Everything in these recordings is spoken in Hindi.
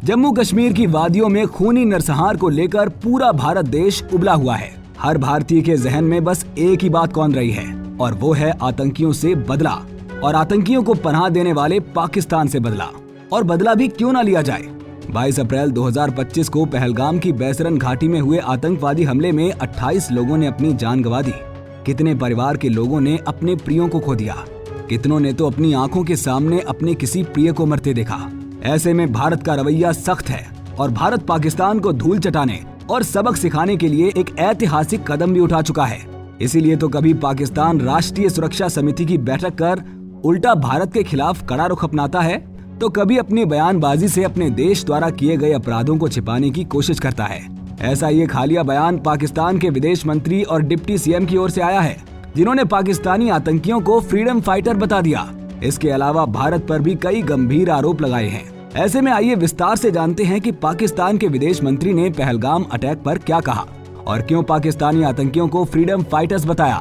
जम्मू कश्मीर की वादियों में खूनी नरसंहार को लेकर पूरा भारत देश उबला हुआ है। हर भारतीय के जहन में बस एक ही बात कौन रही है और वो है आतंकियों से बदला और आतंकियों को पनाह देने वाले पाकिस्तान से बदला। और बदला भी क्यों ना लिया जाए। 22 अप्रैल 2025 को पहलगाम की बैसरन घाटी में हुए आतंकवादी हमले में 28 लोगों ने अपनी जान गंवा दी। कितने परिवार के लोगों ने अपने प्रियों को खो दिया, कितनों ने तो अपनी आंखों के सामने अपने किसी प्रिय को मरते देखा। ऐसे में भारत का रवैया सख्त है और भारत पाकिस्तान को धूल चटाने और सबक सिखाने के लिए एक ऐतिहासिक कदम भी उठा चुका है। इसीलिए तो कभी पाकिस्तान राष्ट्रीय सुरक्षा समिति की बैठक कर उल्टा भारत के खिलाफ कड़ा रुख अपनाता है, तो कभी अपनी बयानबाजी से अपने देश द्वारा किए गए अपराधों को छिपाने की कोशिश करता है। ऐसा ही एक हालिया बयान पाकिस्तान के विदेश मंत्री और डिप्टी सीएम की ओर से आया है, जिन्होंने पाकिस्तानी आतंकियों को फ्रीडम फाइटर बता दिया। इसके अलावा भारत पर भी कई गंभीर आरोप लगाए हैं। ऐसे में आइए विस्तार से जानते हैं कि पाकिस्तान के विदेश मंत्री ने पहलगाम अटैक पर क्या कहा और क्यों पाकिस्तानी आतंकियों को फ्रीडम फाइटर्स बताया।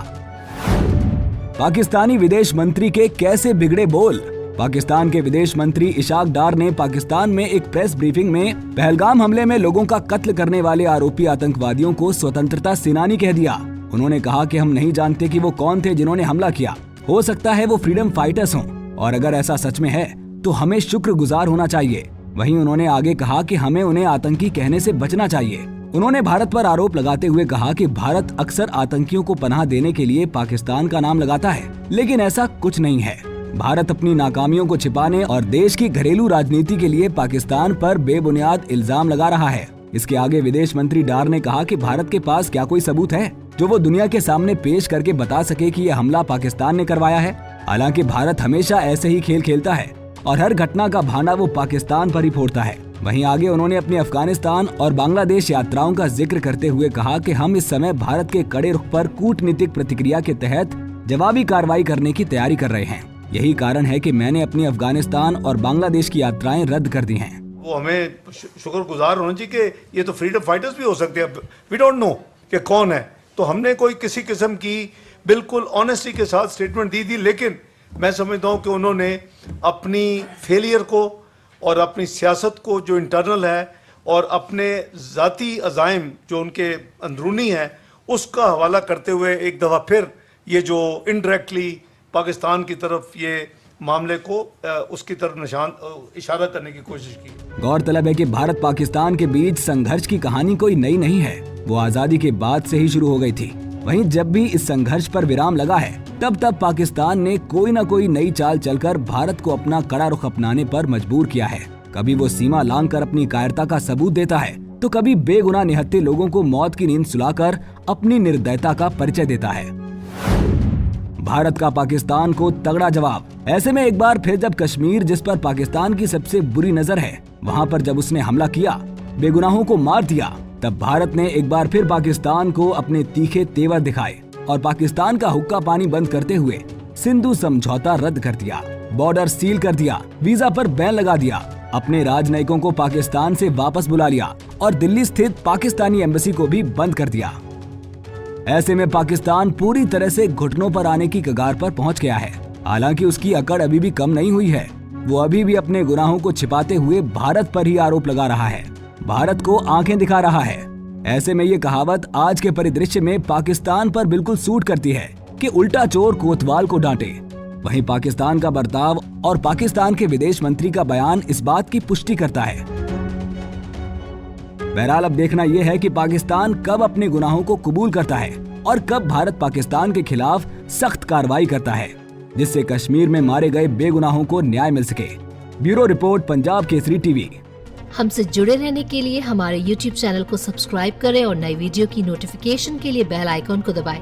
पाकिस्तानी विदेश मंत्री के कैसे बिगड़े बोल। पाकिस्तान के विदेश मंत्री इशाक डार ने पाकिस्तान में एक प्रेस ब्रीफिंग में पहलगाम हमले में लोगों का कत्ल करने वाले आरोपी आतंकवादियों को स्वतंत्रता सेनानी कह दिया। उन्होंने कहा कि हम नहीं जानते कि वो कौन थे जिन्होंने हमला किया, हो सकता है वो फ्रीडम फाइटर्स हों, और अगर ऐसा सच में है तो हमें शुक्रगुजार होना चाहिए। वहीं उन्होंने आगे कहा कि हमें उन्हें आतंकी कहने से बचना चाहिए। उन्होंने भारत पर आरोप लगाते हुए कहा कि भारत अक्सर आतंकियों को पनाह देने के लिए पाकिस्तान का नाम लगाता है, लेकिन ऐसा कुछ नहीं है। भारत अपनी नाकामियों को छिपाने और देश की घरेलू राजनीति के लिए पाकिस्तान पर बेबुनियाद इल्जाम लगा रहा है। इसके आगे विदेश मंत्री डार ने कहा कि भारत के पास क्या कोई सबूत है जो वो दुनिया के सामने पेश करके बता सके कि यह हमला पाकिस्तान ने करवाया है। हालांकि भारत हमेशा ऐसे ही खेल खेलता है और हर घटना का भांडा वो पाकिस्तान पर ही फोड़ता है। वहीं आगे उन्होंने अपनी अफगानिस्तान और बांग्लादेश यात्राओं का जिक्र करते हुए कहा कि हम इस समय भारत के कड़े रुख पर कूटनीतिक प्रतिक्रिया के तहत जवाबी कार्रवाई करने की तैयारी कर रहे हैं। यही कारण है कि मैंने अपनी अफगानिस्तान और बांग्लादेश की यात्राएं रद्द कर दी हैं। वो हमें शुक्रगुजार होना चाहिए कि ये तो फ्रीडम फाइटर्स भी हो सकते हैं। वी डोंट नो कि कौन है, तो हमने कोई किसी किस्म की बिल्कुल ऑनेस्टी के साथ स्टेटमेंट दी थी, लेकिन मैं समझता हूँ कि उन्होंने अपनी फेलियर को और अपनी सियासत को जो इंटरनल है और अपने ज़ाती अज़ाइम जो उनके अंदरूनी है उसका हवाला करते हुए एक दफ़ा फिर ये जो इनडायरेक्टली पाकिस्तान की तरफ ये मामले को उसकी तरफ इशारा करने की कोशिश की। गौरतलब है कि भारत पाकिस्तान के बीच संघर्ष की कहानी कोई नई नहीं है, वो आजादी के बाद से ही शुरू हो गई थी। वहीं जब भी इस संघर्ष पर विराम लगा है तब पाकिस्तान ने कोई न कोई नई चाल चलकर भारत को अपना कड़ा रुख अपनाने पर मजबूर किया है। कभी वो सीमा लांघकर अपनी कायरता का सबूत देता है, तो कभी बेगुनाह निहत्थे लोगों को मौत की नींद सुलाकर अपनी निर्दयता का परिचय देता है। भारत का पाकिस्तान को तगड़ा जवाब। ऐसे में एक बार फिर जब कश्मीर, जिस पर पाकिस्तान की सबसे बुरी नजर है, वहां पर जब उसने हमला किया, बेगुनाहों को मार दिया, तब भारत ने एक बार फिर पाकिस्तान को अपने तीखे तेवर दिखाए और पाकिस्तान का हुक्का पानी बंद करते हुए सिंधु समझौता रद्द कर दिया, बॉर्डर सील कर दिया, वीजा पर बैन लगा दिया, अपने राजनयिकों को पाकिस्तान से वापस बुला लिया और दिल्ली स्थित पाकिस्तानी एम्बेसी को भी बंद कर दिया। ऐसे में पाकिस्तान पूरी तरह से घुटनों पर आने की कगार पर पहुंच गया है। हालांकि उसकी अकड़ अभी भी कम नहीं हुई है। वो अभी भी अपने गुनाहों को छिपाते हुए भारत पर ही आरोप लगा रहा है, भारत को आंखें दिखा रहा है। ऐसे में ये कहावत आज के परिदृश्य में पाकिस्तान पर बिल्कुल सूट करती है कि उल्टा चोर कोतवाल को डांटे। वहीं पाकिस्तान का बर्ताव और पाकिस्तान के विदेश मंत्री का बयान इस बात की पुष्टि करता है। बहरहाल अब देखना यह है कि पाकिस्तान कब अपने गुनाहों को कबूल करता है और कब भारत पाकिस्तान के खिलाफ सख्त कार्रवाई करता है, जिससे कश्मीर में मारे गए बेगुनाहों को न्याय मिल सके। Bureau report, Punjab Kesari TV. हमसे जुड़े रहने के लिए हमारे YouTube चैनल को सब्सक्राइब करें और नई वीडियो की नोटिफिकेशन के लिए बेल आइकॉन को दबाएं।